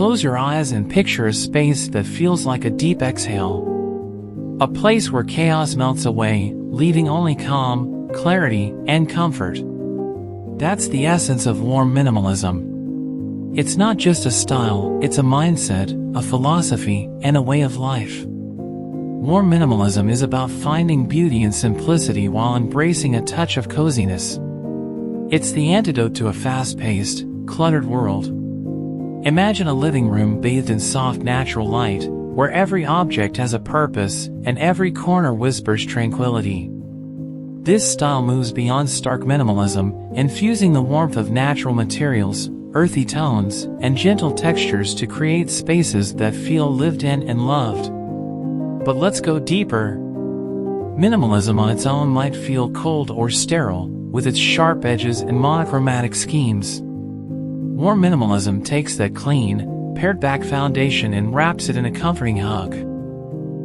close your eyes and picture a space that feels like a deep exhale. A place where chaos melts away, leaving only calm, clarity, and comfort. That's the essence of warm minimalism. It's not just a style, it's a mindset, a philosophy, and a way of life. Warm minimalism is about finding beauty in simplicity while embracing a touch of coziness. It's the antidote to a fast-paced, cluttered world. Imagine a living room bathed in soft natural light, where every object has a purpose and every corner whispers tranquility. This style moves beyond stark minimalism, infusing the warmth of natural materials, earthy tones, and gentle textures to create spaces that feel lived in and loved. But let's go deeper. Minimalism on its own might feel cold or sterile, with its sharp edges and monochromatic schemes. Warm minimalism takes that clean, pared-back foundation and wraps it in a comforting hug.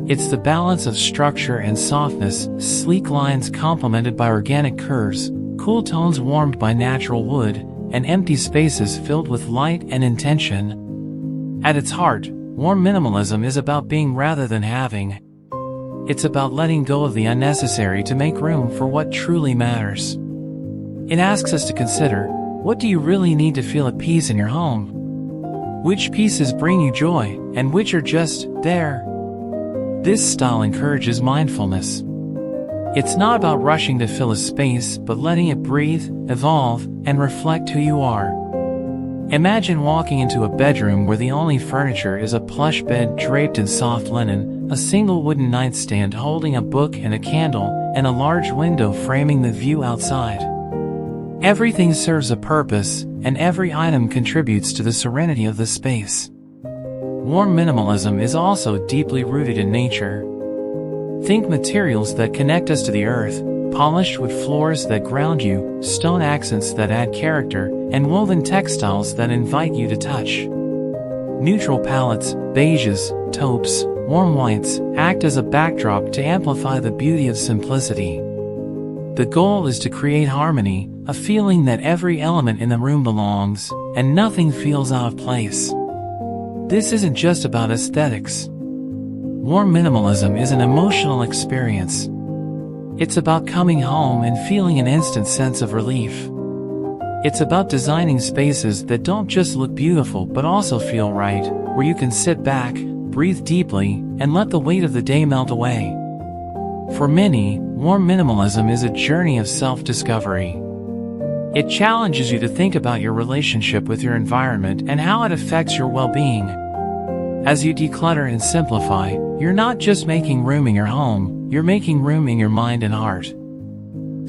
It's the balance of structure and softness, sleek lines complemented by organic curves, cool tones warmed by natural wood, and empty spaces filled with light and intention. At its heart, warm minimalism is about being rather than having. It's about letting go of the unnecessary to make room for what truly matters. It asks us to consider, what do you really need to feel at peace in your home? Which pieces bring you joy, and which are just there? This style encourages mindfulness. It's not about rushing to fill a space, but letting it breathe, evolve, and reflect who you are. Imagine walking into a bedroom where the only furniture is a plush bed draped in soft linen, a single wooden nightstand holding a book and a candle, and a large window framing the view outside. Everything serves a purpose, and every item contributes to the serenity of the space. Warm minimalism is also deeply rooted in nature. Think materials that connect us to the earth, polished wood floors that ground you, stone accents that add character, and woven textiles that invite you to touch. Neutral palettes, beiges, taupes, warm whites, act as a backdrop to amplify the beauty of simplicity. The goal is to create harmony, a feeling that every element in the room belongs, and nothing feels out of place. This isn't just about aesthetics. Warm minimalism is an emotional experience. It's about coming home and feeling an instant sense of relief. It's about designing spaces that don't just look beautiful but also feel right, where you can sit back, breathe deeply, and let the weight of the day melt away. For many, warm minimalism is a journey of self-discovery. It challenges you to think about your relationship with your environment and how it affects your well-being. As you declutter and simplify, you're not just making room in your home, you're making room in your mind and heart.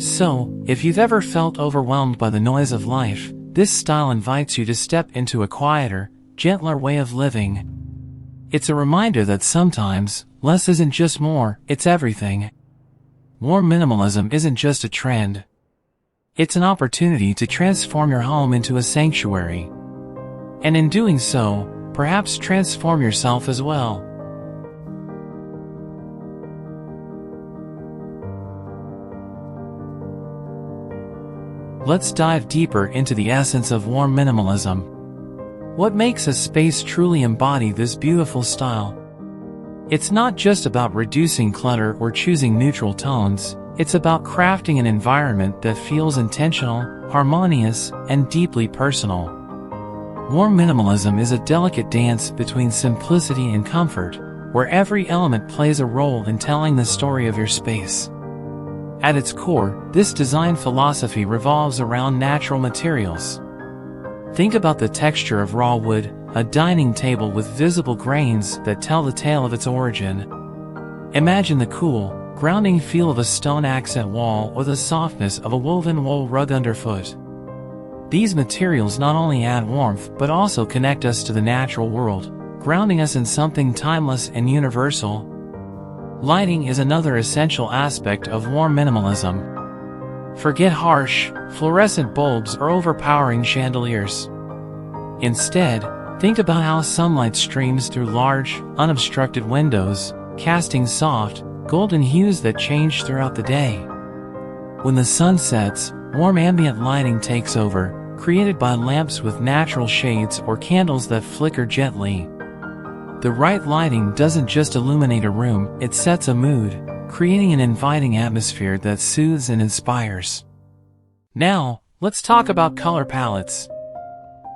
So, if you've ever felt overwhelmed by the noise of life, this style invites you to step into a quieter, gentler way of living. It's a reminder that sometimes, less isn't just more, it's everything. Warm minimalism isn't just a trend. It's an opportunity to transform your home into a sanctuary. And in doing so, perhaps transform yourself as well. Let's dive deeper into the essence of warm minimalism. What makes a space truly embody this beautiful style? It's not just about reducing clutter or choosing neutral tones, it's about crafting an environment that feels intentional, harmonious, and deeply personal. Warm minimalism is a delicate dance between simplicity and comfort, where every element plays a role in telling the story of your space. At its core, this design philosophy revolves around natural materials. Think about the texture of raw wood, a dining table with visible grains that tell the tale of its origin. Imagine the cool, grounding feel of a stone accent wall or the softness of a woven wool rug underfoot. These materials not only add warmth but also connect us to the natural world, grounding us in something timeless and universal. Lighting is another essential aspect of warm minimalism. Forget harsh, fluorescent bulbs or overpowering chandeliers. Instead, think about how sunlight streams through large, unobstructed windows, casting soft, golden hues that change throughout the day. When the sun sets, warm ambient lighting takes over, created by lamps with natural shades or candles that flicker gently. The right lighting doesn't just illuminate a room, it sets a mood, creating an inviting atmosphere that soothes and inspires. Now, let's talk about color palettes.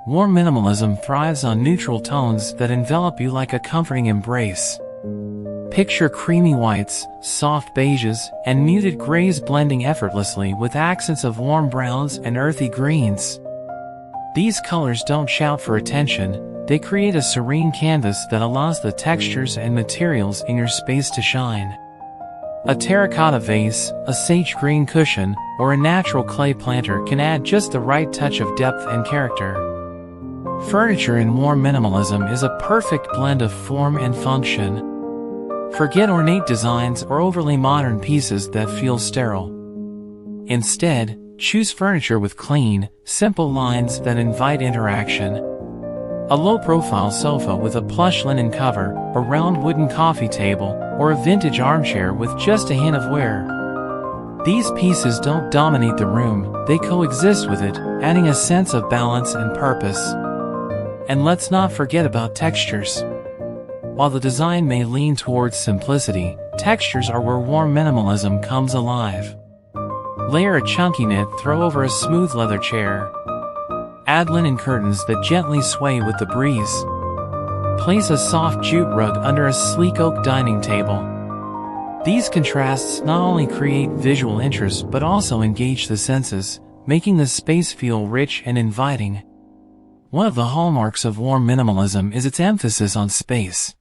Warm minimalism thrives on neutral tones that envelop you like a comforting embrace. Picture creamy whites, soft beiges, and muted grays blending effortlessly with accents of warm browns and earthy greens. These colors don't shout for attention, they create a serene canvas that allows the textures and materials in your space to shine. A terracotta vase, a sage green cushion, or a natural clay planter can add just the right touch of depth and character. Furniture in warm minimalism is a perfect blend of form and function. Forget ornate designs or overly modern pieces that feel sterile. Instead, choose furniture with clean, simple lines that invite interaction. A low-profile sofa with a plush linen cover, a round wooden coffee table, or a vintage armchair with just a hint of wear. These pieces don't dominate the room, they coexist with it, adding a sense of balance and purpose. And let's not forget about textures. While the design may lean towards simplicity, textures are where warm minimalism comes alive. Layer a chunky knit throw over a smooth leather chair. Add linen curtains that gently sway with the breeze. Place a soft jute rug under a sleek oak dining table. These contrasts not only create visual interest but also engage the senses, making the space feel rich and inviting. One of the hallmarks of warm minimalism is its emphasis on space.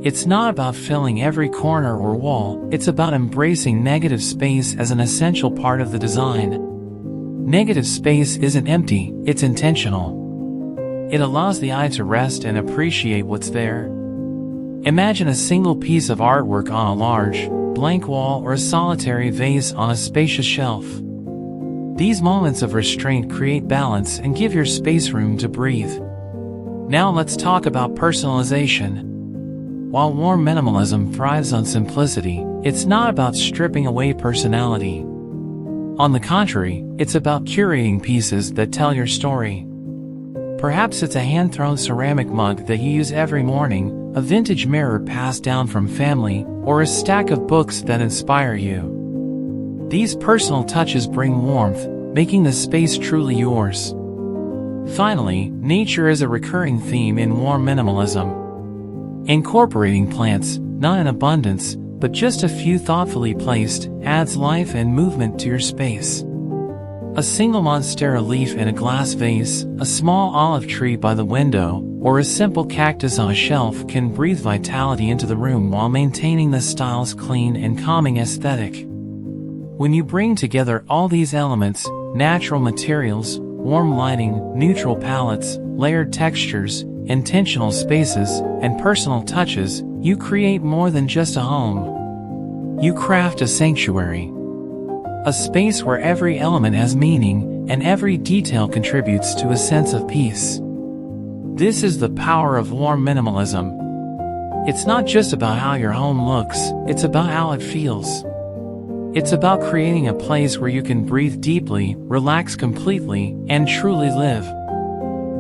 It's not about filling every corner or wall, it's about embracing negative space as an essential part of the design. Negative space isn't empty, it's intentional. It allows the eye to rest and appreciate what's there. Imagine a single piece of artwork on a large, blank wall or a solitary vase on a spacious shelf. These moments of restraint create balance and give your space room to breathe. Now let's talk about personalization. While warm minimalism thrives on simplicity, it's not about stripping away personality. On the contrary, it's about curating pieces that tell your story. Perhaps it's a hand-thrown ceramic mug that you use every morning, a vintage mirror passed down from family, or a stack of books that inspire you. These personal touches bring warmth, making the space truly yours. Finally, nature is a recurring theme in warm minimalism. Incorporating plants, not in abundance, but just a few thoughtfully placed, adds life and movement to your space. A single monstera leaf in a glass vase, a small olive tree by the window, or a simple cactus on a shelf can breathe vitality into the room while maintaining the style's clean and calming aesthetic. When you bring together all these elements, natural materials, warm lighting, neutral palettes, layered textures, intentional spaces, and personal touches, you create more than just a home. You craft a sanctuary. A space where every element has meaning, and every detail contributes to a sense of peace. This is the power of warm minimalism. It's not just about how your home looks, it's about how it feels. It's about creating a place where you can breathe deeply, relax completely, and truly live.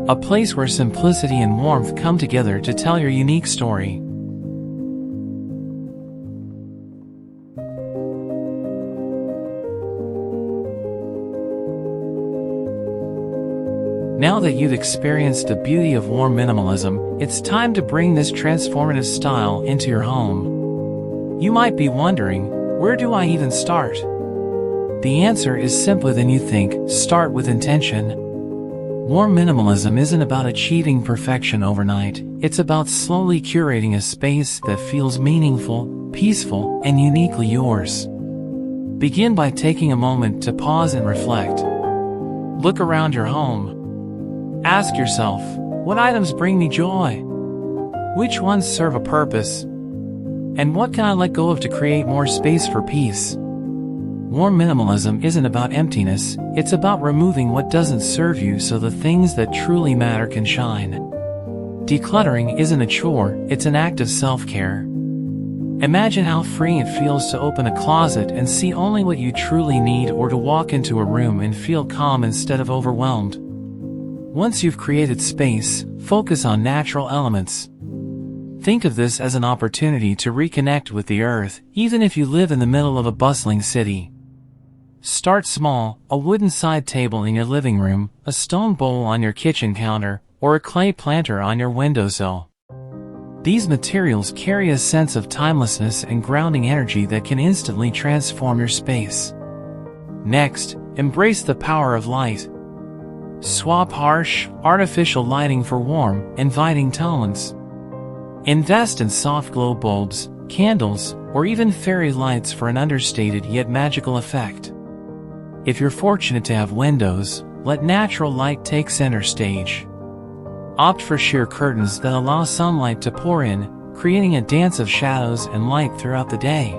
A place where simplicity and warmth come together to tell your unique story. Now that you've experienced the beauty of warm minimalism, it's time to bring this transformative style into your home. You might be wondering, where do I even start? The answer is simpler than you think: start with intention. Warm minimalism isn't about achieving perfection overnight, it's about slowly curating a space that feels meaningful, peaceful, and uniquely yours. Begin by taking a moment to pause and reflect. Look around your home. Ask yourself, what items bring me joy? Which ones serve a purpose? And what can I let go of to create more space for peace? Warm minimalism isn't about emptiness, it's about removing what doesn't serve you so the things that truly matter can shine. Decluttering isn't a chore, it's an act of self-care. Imagine how freeing it feels to open a closet and see only what you truly need, or to walk into a room and feel calm instead of overwhelmed. Once you've created space, focus on natural elements. Think of this as an opportunity to reconnect with the earth, even if you live in the middle of a bustling city. Start small: a wooden side table in your living room, a stone bowl on your kitchen counter, or a clay planter on your windowsill. These materials carry a sense of timelessness and grounding energy that can instantly transform your space. Next, embrace the power of light. Swap harsh, artificial lighting for warm, inviting tones. Invest in soft glow bulbs, candles, or even fairy lights for an understated yet magical effect. If you're fortunate to have windows, let natural light take center stage. Opt for sheer curtains that allow sunlight to pour in, creating a dance of shadows and light throughout the day.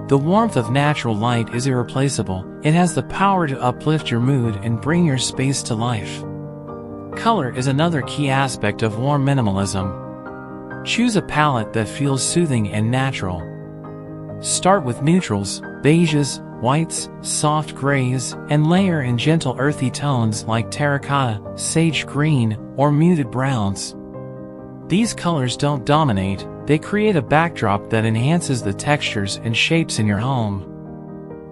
The warmth of natural light is irreplaceable. It has the power to uplift your mood and bring your space to life. Color is another key aspect of warm minimalism. Choose a palette that feels soothing and natural. Start with neutrals, beiges, whites, soft grays, and layer in gentle earthy tones like terracotta, sage green, or muted browns. These colors don't dominate, they create a backdrop that enhances the textures and shapes in your home.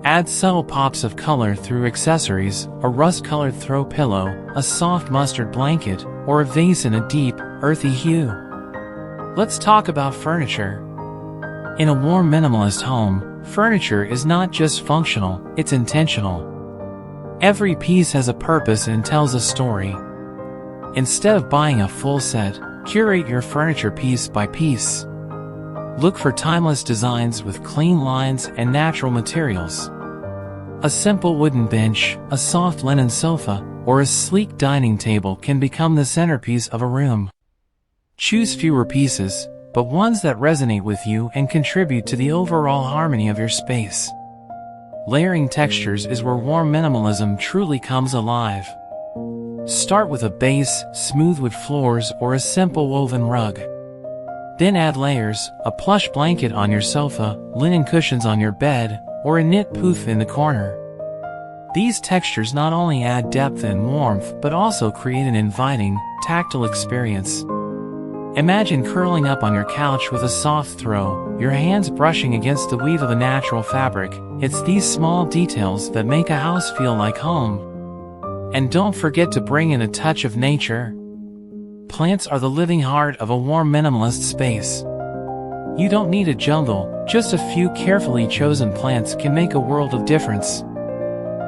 Add subtle pops of color through accessories: a rust-colored throw pillow, a soft mustard blanket, or a vase in a deep, earthy hue. Let's talk about furniture. In a warm minimalist home, furniture is not just functional, it's intentional. Every piece has a purpose and tells a story. Instead of buying a full set, curate your furniture piece by piece. Look for timeless designs with clean lines and natural materials. A simple wooden bench, a soft linen sofa, or a sleek dining table can become the centerpiece of a room. Choose fewer pieces, but ones that resonate with you and contribute to the overall harmony of your space. Layering textures is where warm minimalism truly comes alive. Start with a base, smooth wood floors, or a simple woven rug. Then add layers: a plush blanket on your sofa, linen cushions on your bed, or a knit poof in the corner. These textures not only add depth and warmth, but also create an inviting, tactile experience. Imagine curling up on your couch with a soft throw, your hands brushing against the weave of a natural fabric. It's these small details that make a house feel like home. And don't forget to bring in a touch of nature. Plants are the living heart of a warm minimalist space. You don't need a jungle, just a few carefully chosen plants can make a world of difference.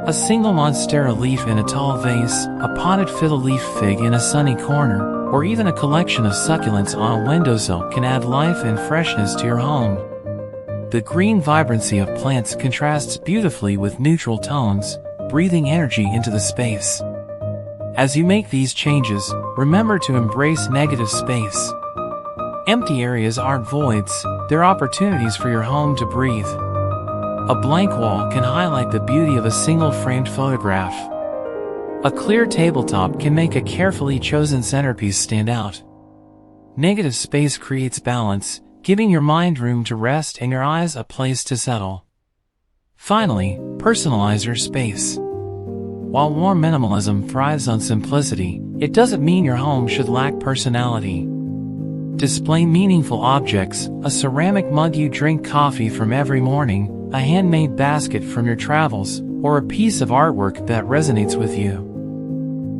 A single monstera leaf in a tall vase, a potted fiddle leaf fig in a sunny corner, or even a collection of succulents on a windowsill can add life and freshness to your home. The green vibrancy of plants contrasts beautifully with neutral tones, breathing energy into the space. As you make these changes, remember to embrace negative space. Empty areas aren't voids, they're opportunities for your home to breathe. A blank wall can highlight the beauty of a single framed photograph. A clear tabletop can make a carefully chosen centerpiece stand out. Negative space creates balance, giving your mind room to rest and your eyes a place to settle. Finally, personalize your space. While warm minimalism thrives on simplicity, it doesn't mean your home should lack personality. Display meaningful objects: a ceramic mug you drink coffee from every morning, a handmade basket from your travels, or a piece of artwork that resonates with you.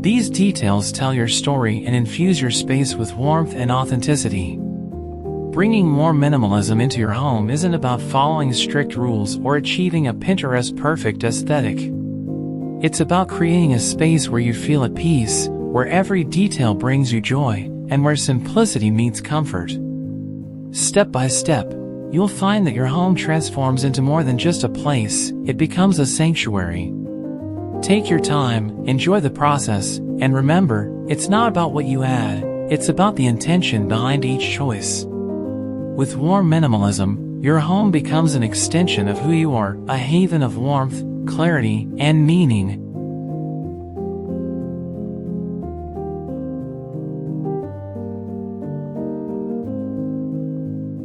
These details tell your story and infuse your space with warmth and authenticity. Bringing warm minimalism into your home isn't about following strict rules or achieving a Pinterest-perfect aesthetic. It's about creating a space where you feel at peace, where every detail brings you joy, and where simplicity meets comfort. Step by step, you'll find that your home transforms into more than just a place, it becomes a sanctuary. Take your time, enjoy the process, and remember, it's not about what you add, it's about the intention behind each choice. With warm minimalism, your home becomes an extension of who you are, a haven of warmth, clarity, and meaning.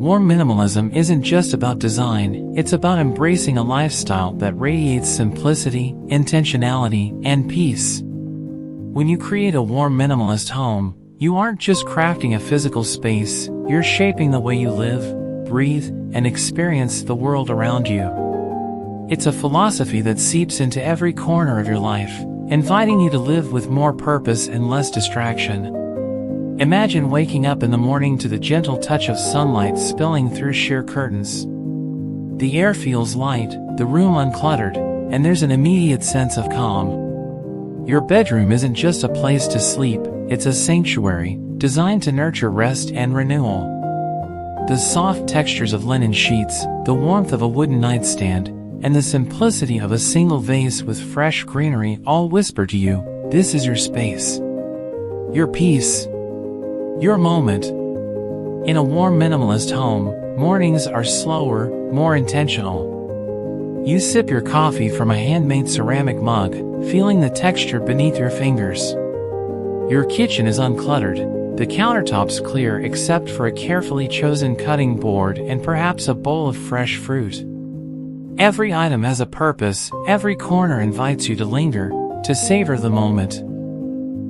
Warm minimalism isn't just about design, it's about embracing a lifestyle that radiates simplicity, intentionality, and peace. When you create a warm minimalist home, you aren't just crafting a physical space, you're shaping the way you live, breathe, and experience the world around you. It's a philosophy that seeps into every corner of your life, inviting you to live with more purpose and less distraction. Imagine waking up in the morning to the gentle touch of sunlight spilling through sheer curtains. The air feels light, the room uncluttered, and there's an immediate sense of calm. Your bedroom isn't just a place to sleep, it's a sanctuary, designed to nurture rest and renewal. The soft textures of linen sheets, the warmth of a wooden nightstand, and the simplicity of a single vase with fresh greenery all whisper to you, this is your space. Your peace. Your moment. In a warm minimalist home, mornings are slower, more intentional. You sip your coffee from a handmade ceramic mug, feeling the texture beneath your fingers. Your kitchen is uncluttered, the countertops clear except for a carefully chosen cutting board and perhaps a bowl of fresh fruit. Every item has a purpose, every corner invites you to linger, to savor the moment.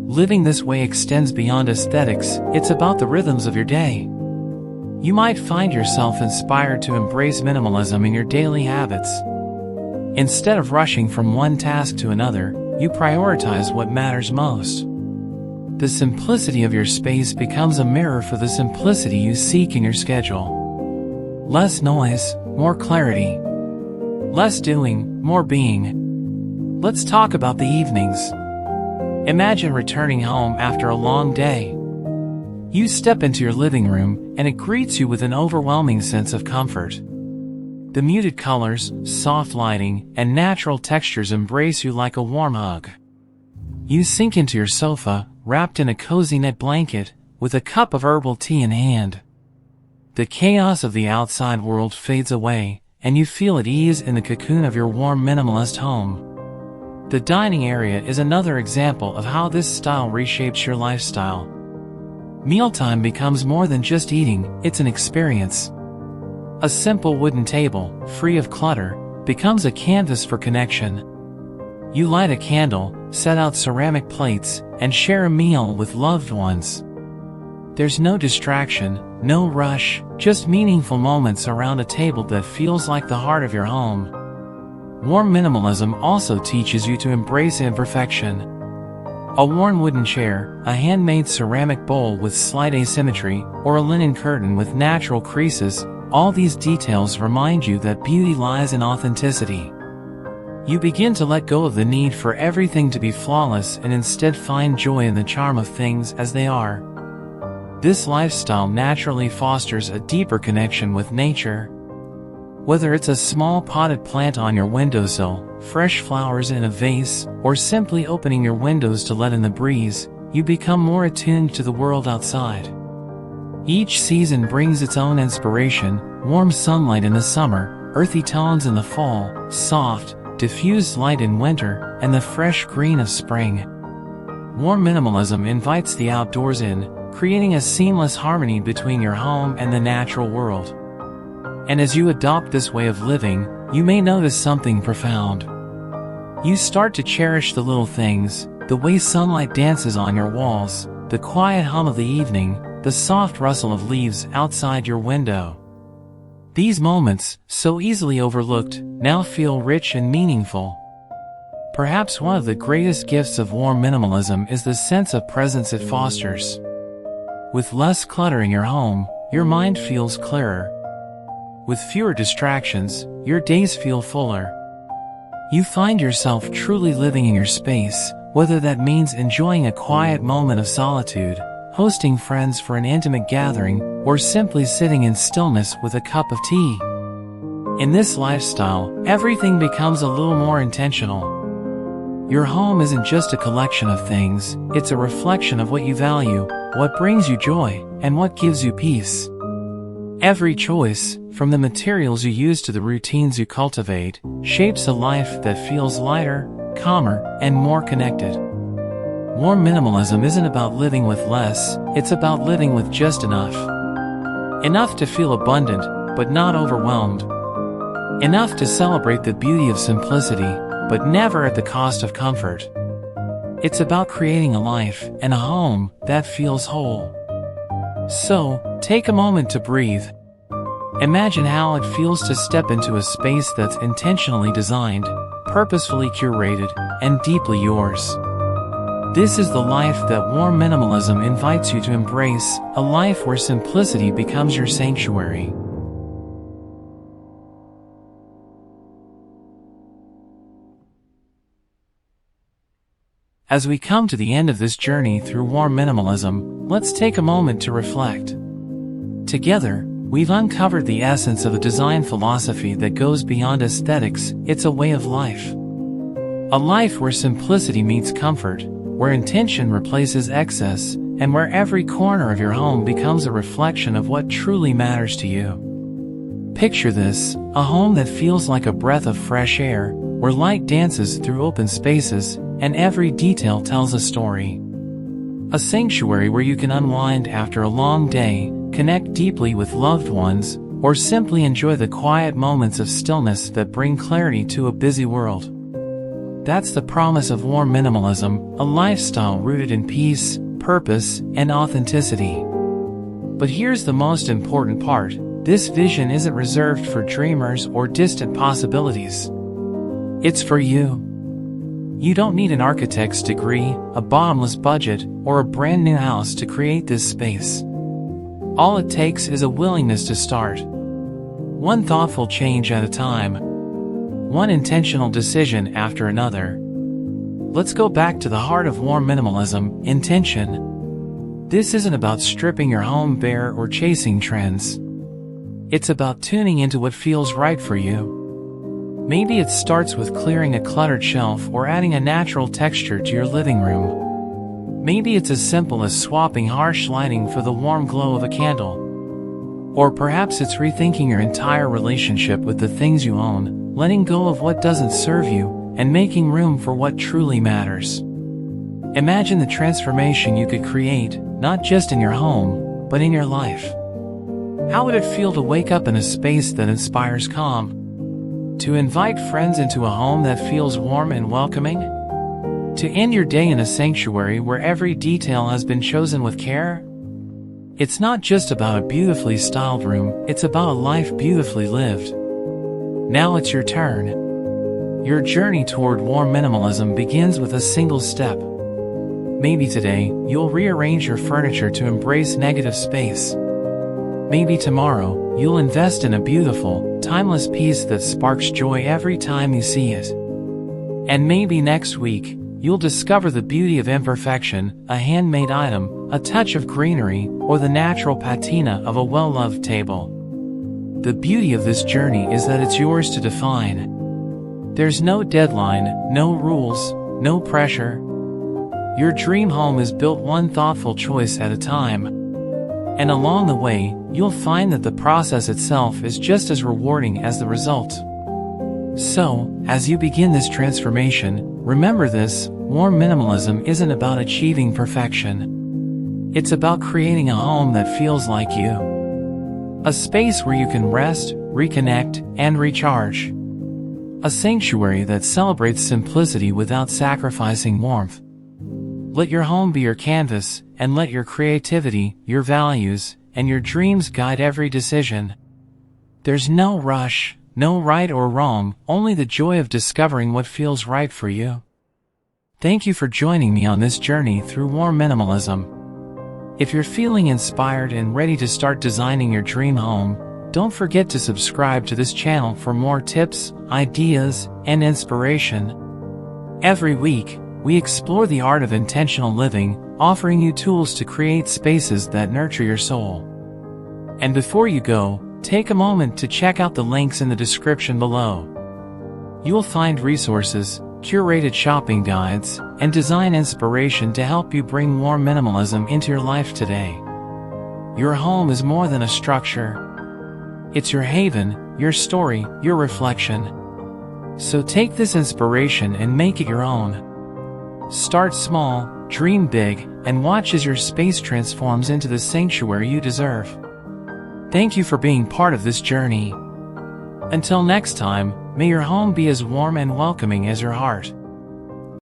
Living this way extends beyond aesthetics, it's about the rhythms of your day. You might find yourself inspired to embrace minimalism in your daily habits. Instead of rushing from one task to another, you prioritize what matters most. The simplicity of your space becomes a mirror for the simplicity you seek in your schedule. Less noise, more clarity. Less doing, more being. Let's talk about the evenings. Imagine returning home after a long day. You step into your living room, and it greets you with an overwhelming sense of comfort. The muted colors, soft lighting, and natural textures embrace you like a warm hug. You sink into your sofa, wrapped in a cozy net blanket, with a cup of herbal tea in hand. The chaos of the outside world fades away, and you feel at ease in the cocoon of your warm minimalist home. The dining area is another example of how this style reshapes your lifestyle. Mealtime becomes more than just eating, it's an experience. A simple wooden table, free of clutter, becomes a canvas for connection. You light a candle, set out ceramic plates, and share a meal with loved ones. There's no distraction, no rush, just meaningful moments around a table that feels like the heart of your home. Warm minimalism also teaches you to embrace imperfection. A worn wooden chair, a handmade ceramic bowl with slight asymmetry, or a linen curtain with natural creases, all these details remind you that beauty lies in authenticity. You begin to let go of the need for everything to be flawless and instead find joy in the charm of things as they are. This lifestyle naturally fosters a deeper connection with nature. Whether it's a small potted plant on your windowsill, fresh flowers in a vase, or simply opening your windows to let in the breeze, you become more attuned to the world outside. Each season brings its own inspiration: warm sunlight in the summer, earthy tones in the fall, soft, diffused light in winter, and the fresh green of spring. Warm minimalism invites the outdoors in, creating a seamless harmony between your home and the natural world. And as you adopt this way of living, you may notice something profound. You start to cherish the little things, the way sunlight dances on your walls, the quiet hum of the evening, the soft rustle of leaves outside your window. These moments, so easily overlooked, now feel rich and meaningful. Perhaps one of the greatest gifts of warm minimalism is the sense of presence it fosters. With less clutter in your home, your mind feels clearer. With fewer distractions, your days feel fuller. You find yourself truly living in your space, whether that means enjoying a quiet moment of solitude, hosting friends for an intimate gathering, or simply sitting in stillness with a cup of tea. In this lifestyle, everything becomes a little more intentional. Your home isn't just a collection of things, it's a reflection of what you value, what brings you joy, and what gives you peace. Every choice, from the materials you use to the routines you cultivate, shapes a life that feels lighter, calmer, and more connected. Warm minimalism isn't about living with less, it's about living with just enough. Enough to feel abundant, but not overwhelmed. Enough to celebrate the beauty of simplicity, but never at the cost of comfort. It's about creating a life and a home that feels whole. So, take a moment to breathe. Imagine how it feels to step into a space that's intentionally designed, purposefully curated, and deeply yours. This is the life that Warm Minimalism invites you to embrace, a life where simplicity becomes your sanctuary. As we come to the end of this journey through Warm Minimalism, let's take a moment to reflect. Together, we've uncovered the essence of a design philosophy that goes beyond aesthetics. It's a way of life. A life where simplicity meets comfort, where intention replaces excess, and where every corner of your home becomes a reflection of what truly matters to you. Picture this, a home that feels like a breath of fresh air, where light dances through open spaces, and every detail tells a story. A sanctuary where you can unwind after a long day, connect deeply with loved ones, or simply enjoy the quiet moments of stillness that bring clarity to a busy world. That's the promise of Warm Minimalism, a lifestyle rooted in peace, purpose, and authenticity. But here's the most important part: this vision isn't reserved for dreamers or distant possibilities. It's for you. You don't need an architect's degree, a bottomless budget, or a brand new house to create this space. All it takes is a willingness to start. One thoughtful change at a time. One intentional decision after another. Let's go back to the heart of Warm Minimalism: intention. This isn't about stripping your home bare or chasing trends. It's about tuning into what feels right for you. Maybe it starts with clearing a cluttered shelf or adding a natural texture to your living room. Maybe it's as simple as swapping harsh lighting for the warm glow of a candle. Or perhaps it's rethinking your entire relationship with the things you own, letting go of what doesn't serve you, and making room for what truly matters. Imagine the transformation you could create, not just in your home, but in your life. How would it feel to wake up in a space that inspires calm? To invite friends into a home that feels warm and welcoming? To end your day in a sanctuary where every detail has been chosen with care? It's not just about a beautifully styled room, it's about a life beautifully lived. Now it's your turn. Your journey toward Warm Minimalism begins with a single step. Maybe today, you'll rearrange your furniture to embrace negative space. Maybe tomorrow, you'll invest in a beautiful, timeless piece that sparks joy every time you see it. And maybe next week, you'll discover the beauty of imperfection, a handmade item, a touch of greenery, or the natural patina of a well-loved table. The beauty of this journey is that it's yours to define. There's no deadline, no rules, no pressure. Your dream home is built one thoughtful choice at a time. And along the way, you'll find that the process itself is just as rewarding as the result. So, as you begin this transformation, remember this: Warm Minimalism isn't about achieving perfection. It's about creating a home that feels like you. A space where you can rest, reconnect, and recharge. A sanctuary that celebrates simplicity without sacrificing warmth. Let your home be your canvas, and let your creativity, your values, and your dreams guide every decision. There's no rush, no right or wrong, only the joy of discovering what feels right for you. Thank you for joining me on this journey through Warm Minimalism. If you're feeling inspired and ready to start designing your dream home, don't forget to subscribe to this channel for more tips, ideas, and inspiration. Every week, we explore the art of intentional living, offering you tools to create spaces that nurture your soul. And before you go, take a moment to check out the links in the description below. You'll find resources, curated shopping guides, and design inspiration to help you bring Warm Minimalism into your life today. Your home is more than a structure. It's your haven, your story, your reflection. So take this inspiration and make it your own. Start small, dream big, and watch as your space transforms into the sanctuary you deserve. Thank you for being part of this journey. Until next time, may your home be as warm and welcoming as your heart.